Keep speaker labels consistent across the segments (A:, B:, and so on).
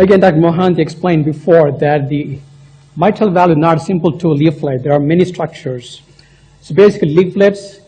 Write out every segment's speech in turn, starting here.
A: Again, Dr. Mohan explained before that the mitral valve is not a simple two leaflet. There are many structures. So basically leaflets,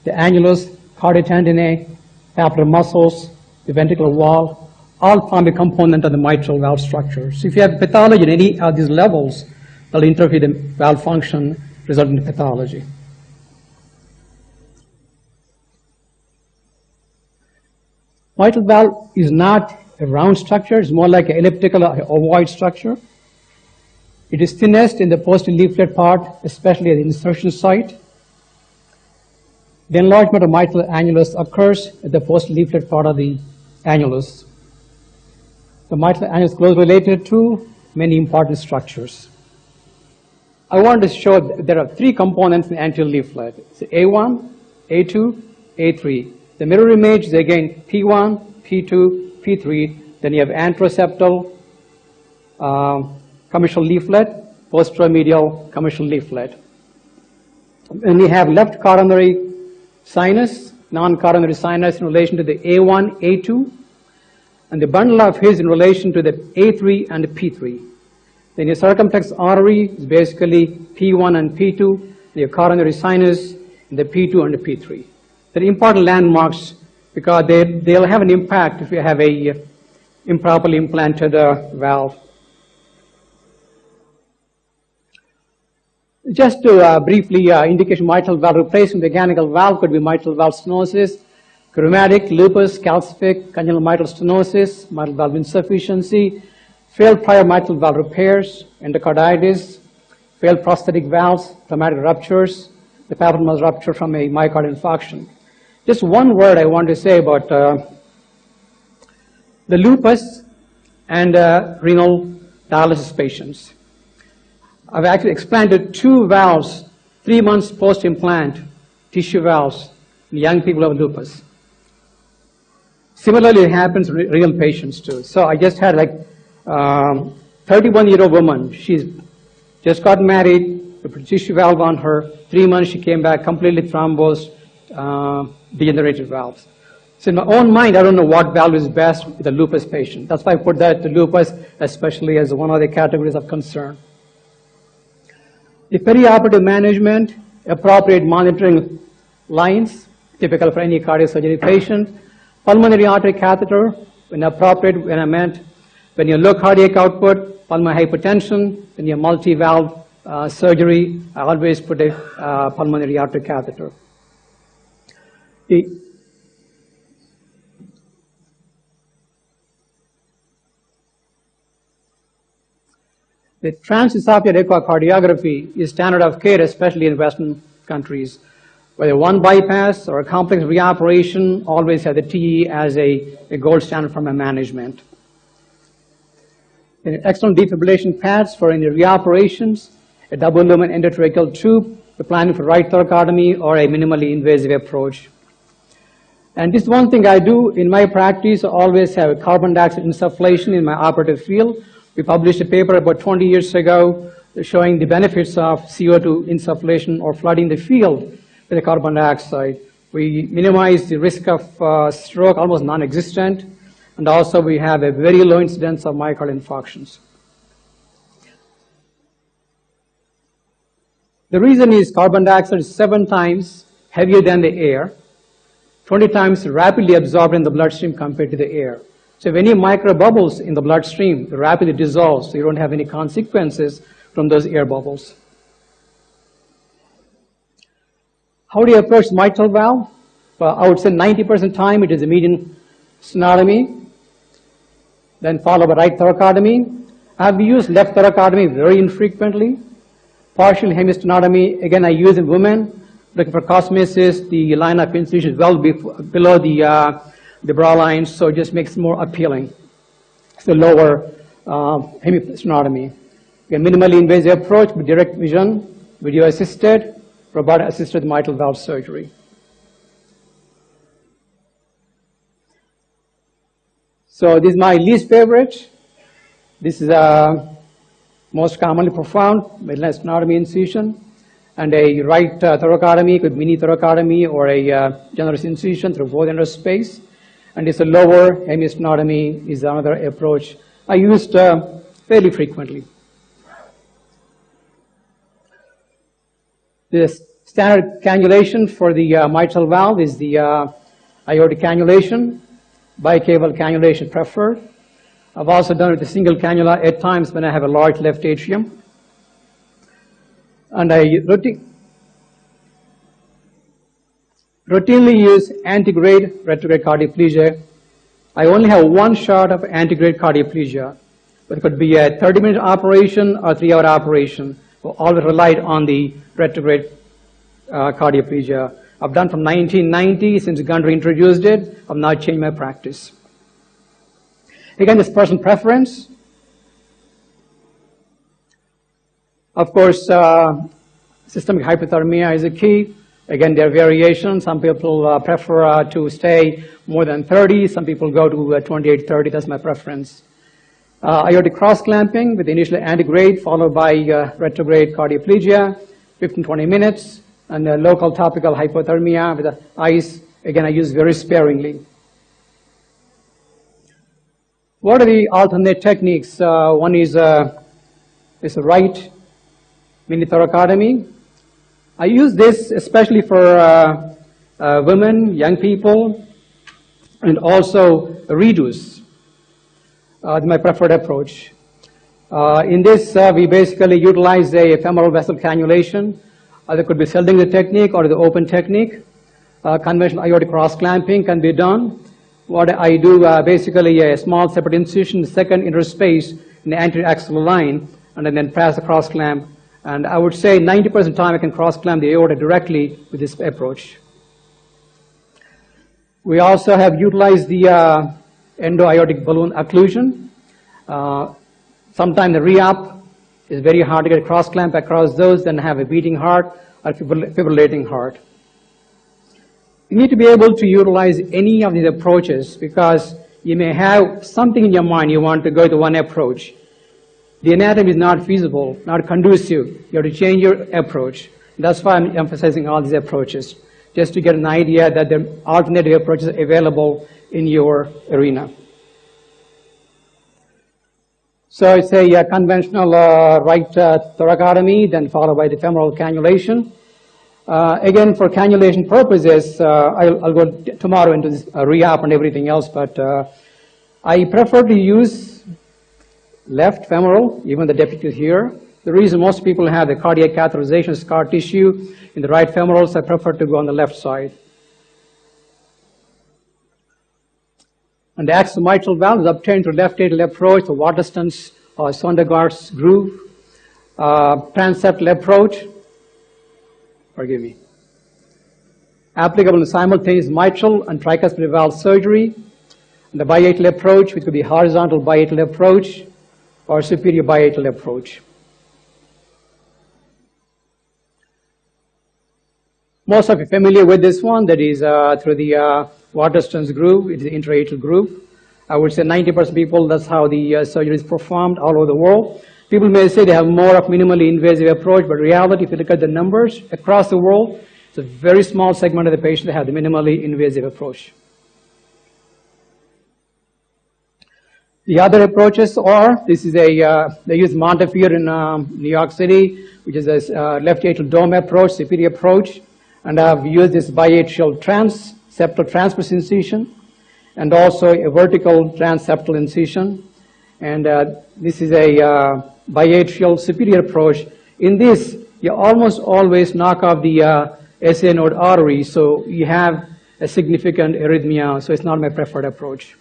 A: the annulus, cardiotendinae, papillary muscles, the ventricular wall, all form a component of the mitral valve structure. So if you have pathology at any of these levels, that will interfere with the valve function, resulting in pathology. Mitral valve is not a round structure. It's more like an elliptical or ovoid structure. It is thinnest in the posterior leaflet part, especially at the insertion site. The enlargement of mitral annulus occurs at the posterior leaflet part of the annulus. The mitral annulus is closely related to many important structures. I want to show that there are three components in the anterior leaflet. It's A1, A2, A3. The mirror image is again P1, P2, P3. Then you have anteroseptal commissural leaflet, posteromedial commissural leaflet. And you have left coronary sinus, non-coronary sinus in relation to the A1, A2, and the bundle of his in relation to the A3 and the P3. Then your circumflex artery is basically P1 and P2, your coronary sinus, and the P2 and the P3. They're important landmarks because they'll have an impact if you have a improperly implanted valve. Just to briefly indicate mitral valve replacement, mechanical valve could be mitral valve stenosis, rheumatic, lupus, calcific, congenital mitral stenosis, mitral valve insufficiency, failed prior mitral valve repairs, endocarditis, failed prosthetic valves, traumatic ruptures, the papillary muscle rupture from a myocardial infarction. Just one word I want to say about the lupus and renal dialysis patients. I've actually explanted 2 valves 3 months post-implant, tissue valves, in young people who have lupus. Similarly, it happens in real patients too. So I just had like 31-year-old woman. She's just got married, we put a tissue valve on her. 3 months she came back completely thrombosed, degenerated valves. So in my own mind, I don't know what valve is best with a lupus patient. That's why I put that the lupus especially as one of the categories of concern. The perioperative management, appropriate monitoring lines, typical for any cardiac surgery patient. Pulmonary artery catheter, when appropriate, when I meant when you have low cardiac output, pulmonary hypertension, when you have multi-valve surgery, I always put a pulmonary artery catheter. The transesophageal echocardiography is standard of care, especially in Western countries. Whether one bypass or a complex reoperation, always have the TE as a gold standard for my management. In external defibrillation pads for any reoperations, a double lumen endotracheal tube, we're planning for right thoracotomy or a minimally invasive approach. And this one thing I do in my practice, I always have a carbon dioxide insufflation in my operative field. We published a paper about 20 years ago showing the benefits of CO2 insufflation or flooding the field with the carbon dioxide. We minimize the risk of stroke, almost non-existent, and also we have a very low incidence of myocardial infarctions. The reason is carbon dioxide is 7 times heavier than the air, 20 times rapidly absorbed in the bloodstream compared to the air. So if any micro bubbles in the bloodstream, it rapidly dissolves, so you don't have any consequences from those air bubbles. How do you approach mitral valve? Well, I would say 90% time it is a median stenotomy, then followed by right thoracotomy. I have used left thoracotomy very infrequently. Partial hemistenotomy, again I use in women. Looking for cosmesis, the line of incision is well below the brow line, so it just makes it more appealing. It's the lower hemistenotomy. A minimally invasive approach with direct vision, video assisted, robotic assisted mitral valve surgery. So this is my least favorite. This is most commonly performed midline stenotomy incision, and a right thoracotomy with mini thoracotomy or a generous incision through both ends of space. And it's a lower hemistenotomy is another approach I used fairly frequently. The standard cannulation for the mitral valve is the aortic cannulation, bicaval cannulation preferred. I've also done it with a single cannula at times when I have a large left atrium. And I routinely use antegrade retrograde cardioplasia. I only have one shot of antegrade cardioplasia, but it could be a 30-minute operation or 3-hour operation. So always relied on the retrograde cardioplegia. I've done from 1990, since Gundry introduced it. I've now changed my practice. Again, this personal preference. Of course, systemic hypothermia is a key. Again, there are variations. Some people prefer to stay more than 30. Some people go to 28, 30. That's my preference. Aortic cross-clamping with initial antegrade followed by retrograde cardioplegia, 15, 20 minutes. And local topical hypothermia with the ice. Again, I use very sparingly. What are the alternate techniques? One is a right mini thoracotomy. I use this especially for women, young people, and also redos. My preferred approach. In this, we basically utilize a femoral vessel cannulation. There could be Selding the technique or the open technique. Conventional aortic cross-clamping can be done. What I do, basically a small separate incision, second interspace in the anterior axillary line, and then pass the cross-clamp. And I would say 90% of the time I can cross-clamp the aorta directly with this approach. We also have utilized the endo-aortic balloon occlusion. Sometimes the re-op is very hard to get a cross-clamp across those, then have a beating heart or fibrillating heart. You need to be able to utilize any of these approaches because you may have something in your mind you want to go to one approach. The anatomy is not feasible, not conducive. You have to change your approach. That's why I'm emphasizing all these approaches, just to get an idea that there are alternative approaches available in your arena. So it's a conventional right thoracotomy, then followed by the femoral cannulation. Again, for cannulation purposes, I'll go tomorrow into this re-op and everything else, but I prefer to use left femoral, even the depict here. The reason most people have the cardiac catheterization scar tissue in the right femoral, so I prefer to go on the left side. And the axial mitral valve is obtained through left atrial approach, the Waterston's or Sondergaard's groove, transeptal approach, forgive me, applicable in simultaneous mitral and tricuspid valve surgery, and the biatrial approach, which could be horizontal biatrial approach or superior biatrial approach. Most of you are familiar with this one, that is through the Waterston's groove. It's the intra-atrial groove. I would say 90% people, that's how the surgery is performed all over the world. People may say they have more of minimally invasive approach, but in reality, if you look at the numbers across the world, it's a very small segment of the patients that have the minimally invasive approach. The other approaches are, this is a, they use Montefiore in New York City, which is a left atrial dome approach, superior approach, and I've used this biatrial septal transverse incision, and also a vertical transseptal incision. And this is a biatrial superior approach. In this, you almost always knock off the SA node artery, so you have a significant arrhythmia, so it's not my preferred approach.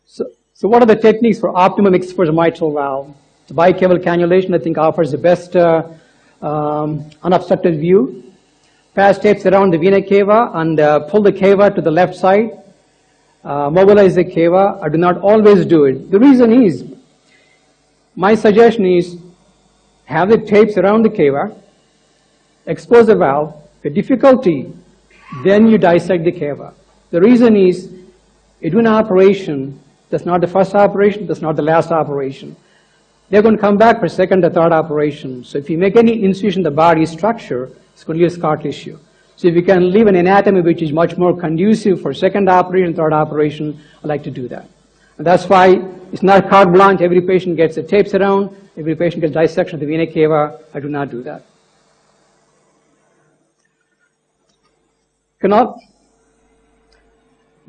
A: So what are the techniques for optimum exposure mitral valve? The bicaval cannulation, I think, offers the best unobstructed view. Pass tapes around the vena cava and pull the cava to the left side. Mobilize the cava. I do not always do it. The reason is, my suggestion is, have the tapes around the cava, expose the valve. With difficulty, then you dissect the cava. The reason is, you do an operation, that's not the first operation, that's not the last operation. They're going to come back for second or third operation. So if you make any incision in the body structure, it's going to leave scar tissue. So if you can leave an anatomy which is much more conducive for second operation, third operation, I like to do that. And that's why it's not carte blanche. Every patient gets the tapes around. Every patient gets dissection of the vena cava. I do not do that. Cannot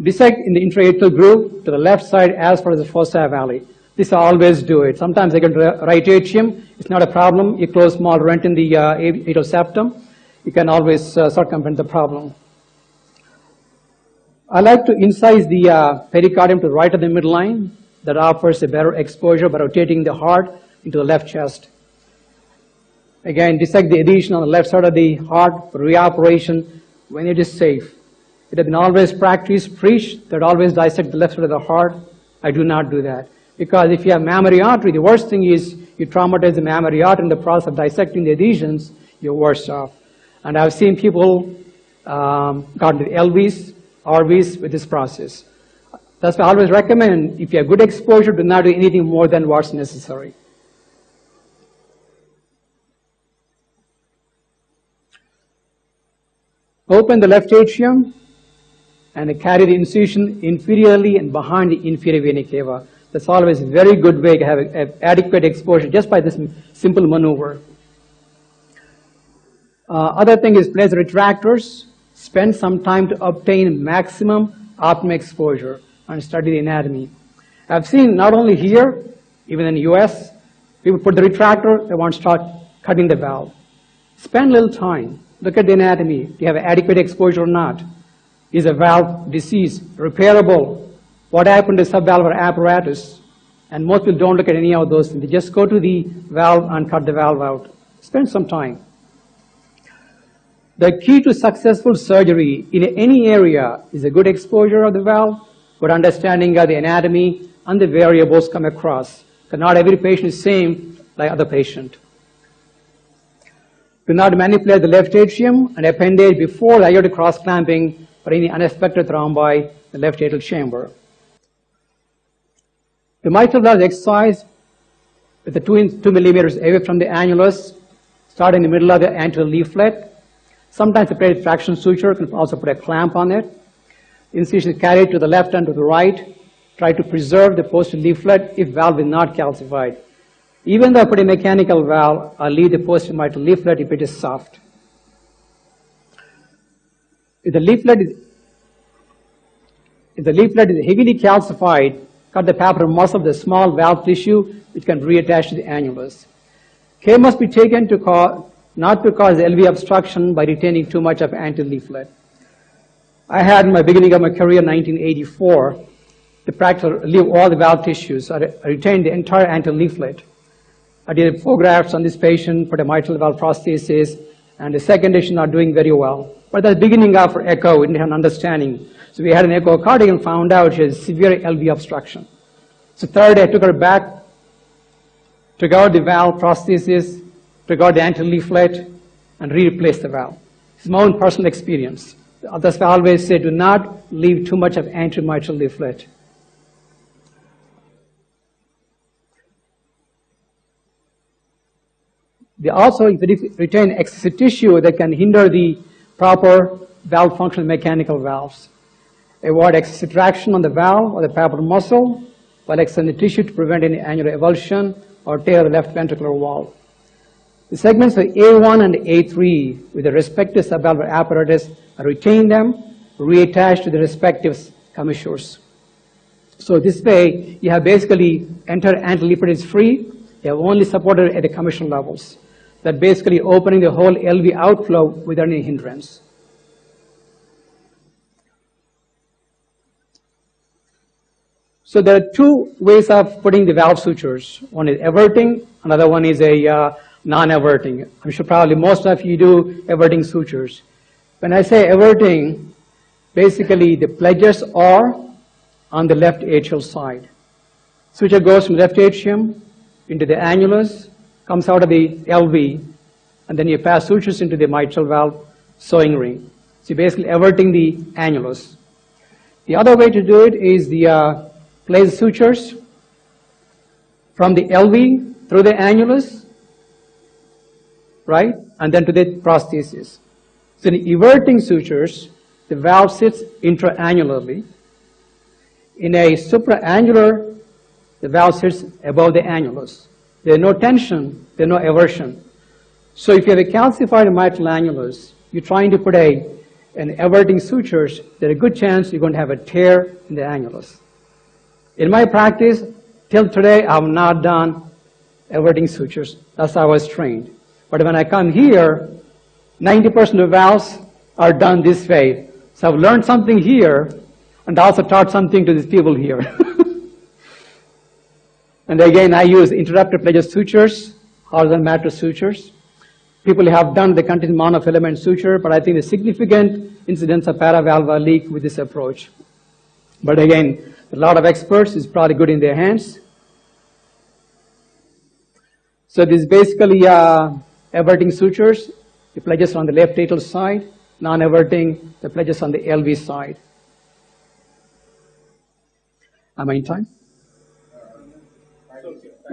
A: dissect in the intra-atrial groove to the left side as far as the fossa valley. This I always do it. Sometimes I get right atrium. It's not a problem. You close small rent in the atrial septum. You can always circumvent the problem. I like to incise the pericardium to the right of the midline. That offers a better exposure by rotating the heart into the left chest. Again, dissect the adhesion on the left side of the heart for reoperation when it is safe. It has been always practiced, preached, that always dissect the left side of the heart. I do not do that. Because if you have mammary artery, the worst thing is you traumatize the mammary artery in the process of dissecting the adhesions, you're worse off. And I've seen people got into LVs, RVs with this process. That's why I always recommend, if you have good exposure, do not do anything more than what's necessary. Open the left atrium and carry the incision inferiorly and behind the inferior vena cava. That's always a very good way to have adequate exposure just by this simple maneuver. Other thing is place the retractors. Spend some time to obtain maximum optimum exposure and study the anatomy. I've seen not only here, even in the US, people put the retractor, they want to start cutting the valve. Spend a little time. Look at the anatomy. Do you have adequate exposure or not? Is a valve diseased, repairable? What happened to subvalvular apparatus? And most people don't look at any of those things. They just go to the valve and cut the valve out. Spend some time. The key to successful surgery in any area is a good exposure of the valve, good understanding of the anatomy, and the variables come across. Because not every patient is same like other patient. Do not manipulate the left atrium and appendage before the aortic cross clamping for any unexpected thrombi in the left atrial chamber. The mitral valve is excised with the 2 millimeters away from the annulus, start in the middle of the anterior leaflet. Sometimes the plated fraction suture can also put a clamp on it. Incision is carried to the left and to the right. Try to preserve the posterior leaflet if valve is not calcified. Even though I put a mechanical valve, I'll leave the posterior mitral leaflet if it is soft. If the leaflet is heavily calcified, cut the papillary muscle of the small valve tissue which can reattach to the annulus. Care must be taken to not to cause LV obstruction by retaining too much of anterior leaflet. I had in my beginning of my career in 1984, the practice to leave all the valve tissues. I retained the entire anterior leaflet. I did 4 grafts on this patient, put a mitral valve prosthesis, and the second edition are doing very well. But at the beginning of her echo, we didn't have an understanding. So we had an echocardiograph and found out she has severe LV obstruction. So third, I took her back, took out the valve prosthesis, took out the anterior leaflet, and replaced the valve. This is my own personal experience. That's why I always say, do not leave too much of anterior mitral leaflet. They also, if they retain excessive tissue, that can hinder the proper valve function of mechanical valves. Avoid excessive traction on the valve or the papillary muscle while extending the tissue to prevent any annular avulsion or tear of the left ventricular wall. The segments of A1 and A3 with the respective subvalvular apparatus, retain them, reattach to the respective commissures. So this way, you have basically entire anterior leaflet is free. You have only supported at the commissure levels. That basically opening the whole LV outflow without any hindrance. So there are 2 ways of putting the valve sutures. One is everting, another one is a non-everting. I'm sure probably most of you do everting sutures. When I say everting, basically the pledges are on the left atrial side. Suture goes from left atrium into the annulus, comes out of the LV, and then you pass sutures into the mitral valve sewing ring. So you're basically everting the annulus. The other way to do it is the place sutures from the LV through the annulus, right, and then to the prosthesis. So in everting sutures, the valve sits intraannularly. In a supraannular, the valve sits above the annulus. There's no tension, there's no eversion. So if you have a calcified mitral annulus, you're trying to put an everting sutures, there's a good chance you're going to have a tear in the annulus. In my practice, till today, I have not done everting sutures. That's how I was trained. But when I come here, 90% of valves are done this way. So I've learned something here, and also taught something to these people here. And again, I use interrupted pleasure sutures, horizontal mattress sutures. People have done the continuous monofilament suture, but I think the significant incidence of paravalvular leak with this approach. But again, a lot of experts is probably good in their hands. So this is basically everting sutures. The pleasures on the left atrial side, non-everting, the pleasures on the LV side. Am I in time?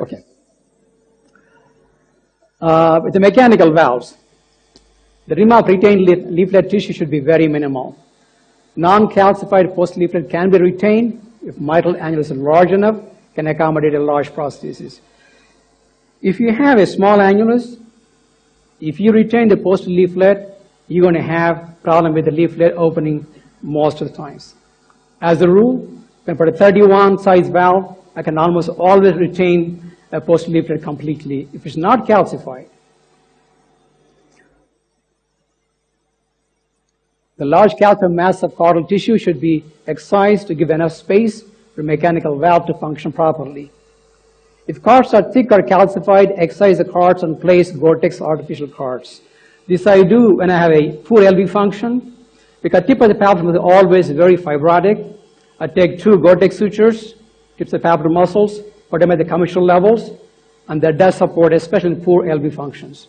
A: Okay. With the mechanical valves, the rim of retained leaflet tissue should be very minimal. Non-calcified post-leaflet can be retained if mitral annulus is large enough, can accommodate a large prosthesis. If you have a small annulus, if you retain the post-leaflet, you're going to have problem with the leaflet opening most of the times. As a rule, when for a 31 size valve, I can almost always retain a post-leaflet completely if it's not calcified. The large calcium mass of caudal tissue should be excised to give enough space for mechanical valve to function properly. If cards are thick or calcified, excise the cards and place Gore-Tex artificial cards. This I do when I have a poor LV function, because tip of the palpebral is always very fibrotic. I take 2 Gore-Tex sutures, tips the palpebral muscles, put them at the commissural levels, and that does support especially poor LV functions.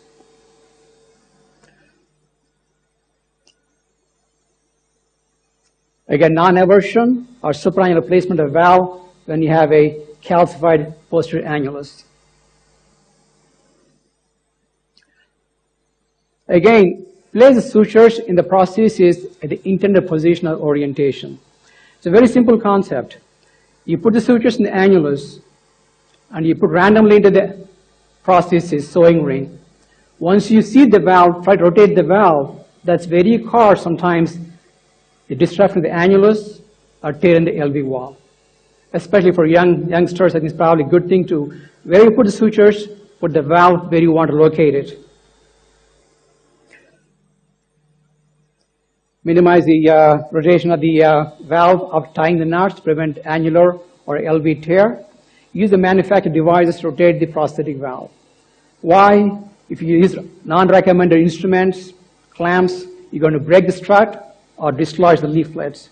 A: Again, non-eversion or supraannular placement of valve when you have a calcified posterior annulus. Again, place the sutures in the prosthesis at the intended position or orientation. It's a very simple concept. You put the sutures in the annulus and you put randomly into the prosthesis sewing ring. Once you see the valve, try to rotate the valve. That's where you cause sometimes the disruption of the annulus or tear in the LV wall. Especially for youngsters, I think it's probably a good thing to, where you put the sutures, put the valve where you want to locate it. Minimize the rotation of the valve of tying the knots to prevent annular or LV tear. Use the manufactured devices to rotate the prosthetic valve. Why? If you use non-recommended instruments, clamps, you're going to break the strut or dislodge the leaflets.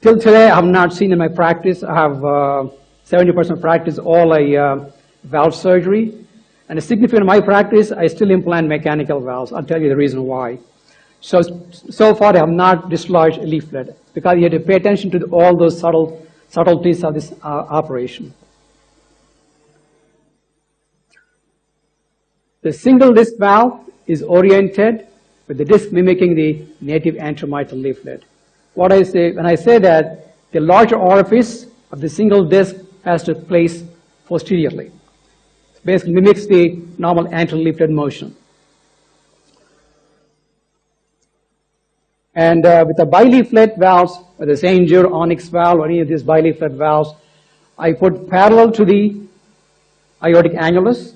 A: Till today, I have not seen in my practice, I have 70% practice all a valve surgery. And a significant in my practice, I still implant mechanical valves. I'll tell you the reason why. So far, I have not dislodged a leaflet because you have to pay attention to all those subtleties of this operation. The single disc valve is oriented with the disc mimicking the native anteromitral leaflet. What I say, when I say that the larger orifice of the single disc has to place posteriorly. It basically mimics the normal anterior leaflet motion. And with the bileaflet valves, whether it's Ainger, Onyx valve, or any of these bileaflet valves, I put parallel to the aortic annulus,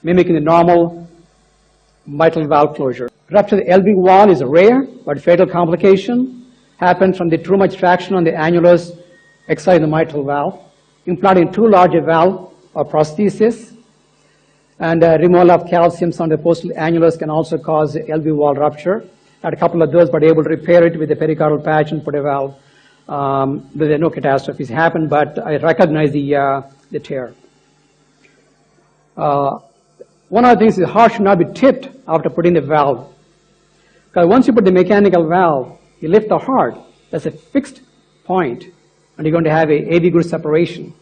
A: mimicking the normal mitral valve closure. Rupture of the LV wall is rare, but fatal complication happens from the too much traction on the annulus exciting the mitral valve. Implanting too large a valve or prosthesis, and removal of calciums on the postal annulus can also cause the LV wall rupture. Had a couple of those, but able to repair it with a pericardial patch and put a valve. There are no catastrophes happened, but I recognize the tear. One of the things is the heart should not be tipped after putting the valve. Because once you put the mechanical valve, you lift the heart. That's a fixed point, and you're going to have a AV groove separation.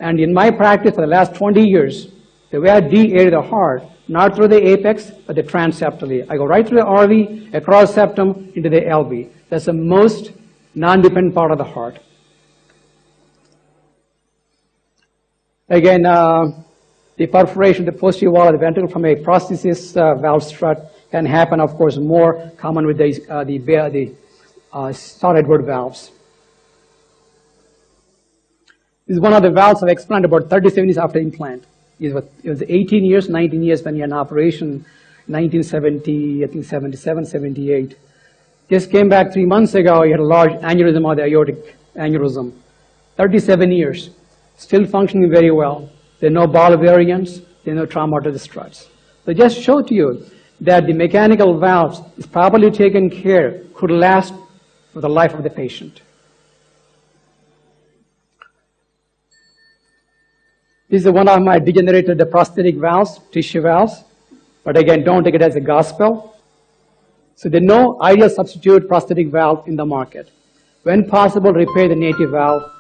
A: And in my practice for the last 20 years, the way I de-air the heart, not through the apex, but the transeptally. I go right through the RV, across septum, into the LV. That's the most non-dependent part of the heart. Again, the perforation of the posterior wall of the ventricle from a prosthesis valve strut can happen, of course, more common with the solid-word valves. This is one of the valves I've explanted about 37 years after implant. It was 18 years, 19 years when you had an operation, 1970, I think 77, 78. Just came back 3 months ago, he had a large aneurysm of the aortic aneurysm. 37 years, still functioning very well. There are no ball variants, there are no trauma to the struts. So just show to you that the mechanical valves, is properly taken care, could last for the life of the patient. This is one of my degenerated prosthetic valves, tissue valves. But again, don't take it as a gospel. So there are no ideal substitute prosthetic valve in the market. When possible, repair the native valve